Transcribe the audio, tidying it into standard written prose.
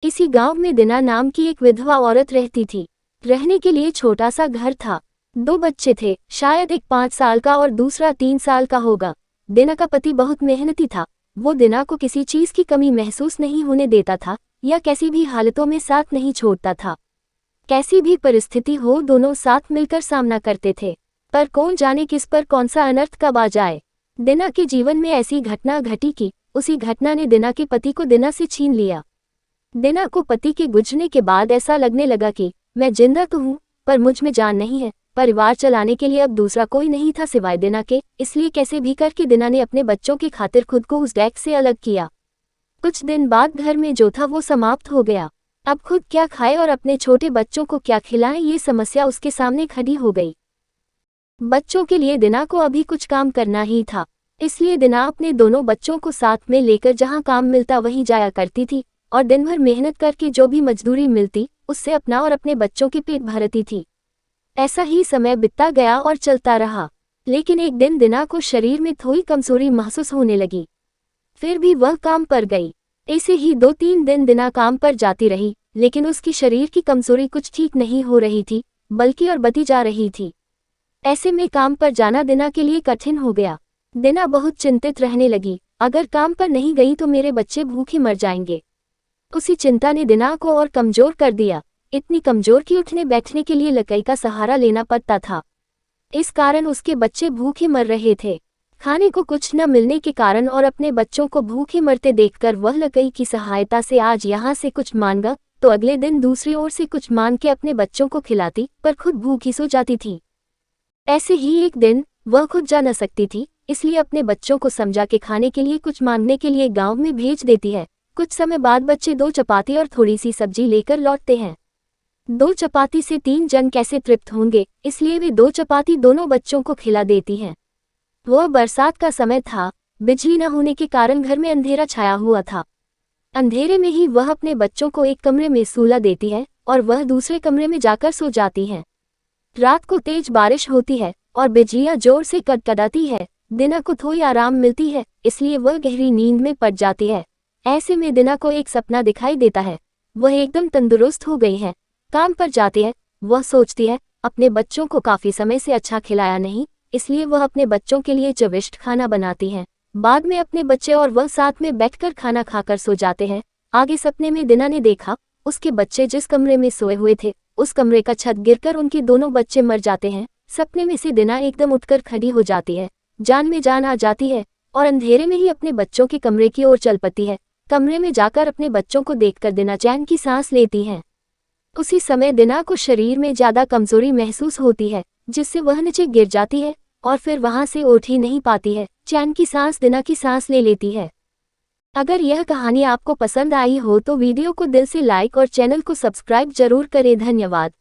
इसी गांव में दिना नाम की एक विधवा औरत रहती थी। रहने के लिए छोटा सा घर था। 2 बच्चे थे, शायद एक 5 साल का और दूसरा 3 साल का होगा। दिना का पति बहुत मेहनती था। वो दिना को किसी चीज की कमी महसूस नहीं होने देता था या कैसी भी हालतों में साथ नहीं छोड़ता था। कैसी भी परिस्थिति हो, दोनों साथ मिलकर सामना करते थे। पर कौन जाने किस पर कौन सा अनर्थ कब आ जाए। दिना के जीवन में ऐसी घटना घटी कि उसी घटना ने दिना के पति को दिना से छीन लिया। दिना को पति के गुजरने के बाद ऐसा लगने लगा कि मैं जिंदा तो हूँ, पर मुझ में जान नहीं है। परिवार चलाने के लिए अब दूसरा कोई नहीं था सिवाय दिना के, इसलिए कैसे भी करके दिना ने अपने बच्चों की खातिर खुद को उस डेक से अलग किया। कुछ दिन बाद घर में जो था वो समाप्त हो गया। अब खुद क्या खाए और अपने छोटे बच्चों को क्या खिलाएं, ये समस्या उसके सामने खड़ी हो गई। बच्चों के लिए दिना को अभी कुछ काम करना ही था, इसलिए दिना अपने दोनों बच्चों को साथ में लेकर जहां काम मिलता वहीं जाया करती थी और दिन भर मेहनत करके जो भी मजदूरी मिलती उससे अपना और अपने बच्चों के पेट भरती थी। ऐसा ही समय बीतता गया और चलता रहा, लेकिन एक दिन दिना को शरीर में थोड़ी कमजोरी महसूस होने लगी। फिर भी वह काम पर गई। ऐसे ही 2-3 दिन दिना काम पर जाती रही, लेकिन उसकी शरीर की कमजोरी कुछ ठीक नहीं हो रही थी, बल्कि और बढ़ती जा रही थी। ऐसे में काम पर जाना दिना के लिए कठिन हो गया। दिना बहुत चिंतित रहने लगी, अगर काम पर नहीं गई तो मेरे बच्चे भूखे मर जाएंगे। उसी चिंता ने दिना को और कमजोर कर दिया, इतनी कमजोर कि उठने बैठने के लिए लकड़ी का सहारा लेना पड़ता था। इस कारण उसके बच्चे भूखे मर रहे थे। खाने को कुछ न मिलने के कारण और अपने बच्चों को भूखे मरते देखकर वह लकड़ी की सहायता से आज यहाँ से कुछ मांगा तो अगले दिन दूसरी ओर से कुछ मांग के अपने बच्चों को खिलाती, पर खुद भूखी सो जाती थी। ऐसे ही एक दिन वह खुद जा न सकती थी, इसलिए अपने बच्चों को समझा के खाने के लिए कुछ मांगने के लिए गांव में भेज देती है। कुछ समय बाद बच्चे 2 चपाती और थोड़ी सी सब्जी लेकर लौटते हैं। 2 चपाती से 3 जन कैसे तृप्त होंगे, इसलिए वे 2 चपाती दोनों बच्चों को खिला देती हैं। वह बरसात का समय था, बिजली न होने के कारण घर में अंधेरा छाया हुआ था। अंधेरे में ही वह अपने बच्चों को एक कमरे में सुला देती है और वह दूसरे कमरे में जाकर सो जाती है। रात को तेज बारिश होती है और बिजलियां जोर से कड़कड़ाती है। दिना को थोड़ी आराम मिलती है, इसलिए वह गहरी नींद में पड़ जाती है। ऐसे में दिना को एक सपना दिखाई देता है। वह एकदम तंदुरुस्त हो गई है, काम पर जाती है। वह सोचती है अपने बच्चों को काफी समय से अच्छा खिलाया नहीं, इसलिए वह अपने बच्चों के लिए चविष्ट खाना बनाती है। बाद में अपने बच्चे और वह साथ में बैठकर खाना खाकर सो जाते हैं। आगे सपने में दिना ने देखा उसके बच्चे जिस कमरे में सोए हुए थे उस कमरे का छत गिरकर उनके दोनों बच्चे मर जाते हैं। सपने में से दिना एकदम उठकर खड़ी हो जाती है, जान में जान आ जाती है और अंधेरे में ही अपने बच्चों के कमरे की ओर चल पड़ती है। कमरे में जाकर अपने बच्चों को देखकर दिना चैन की सांस लेती है। उसी समय दिना को शरीर में ज्यादा कमजोरी महसूस होती है, जिससे वह नीचे गिर जाती है और फिर वहां से उठ ही नहीं पाती है। चैन की सांस दिना की सांस ले लेती है। अगर यह कहानी आपको पसंद आई हो तो वीडियो को दिल से लाइक और चैनल को सब्सक्राइब जरूर करें। धन्यवाद।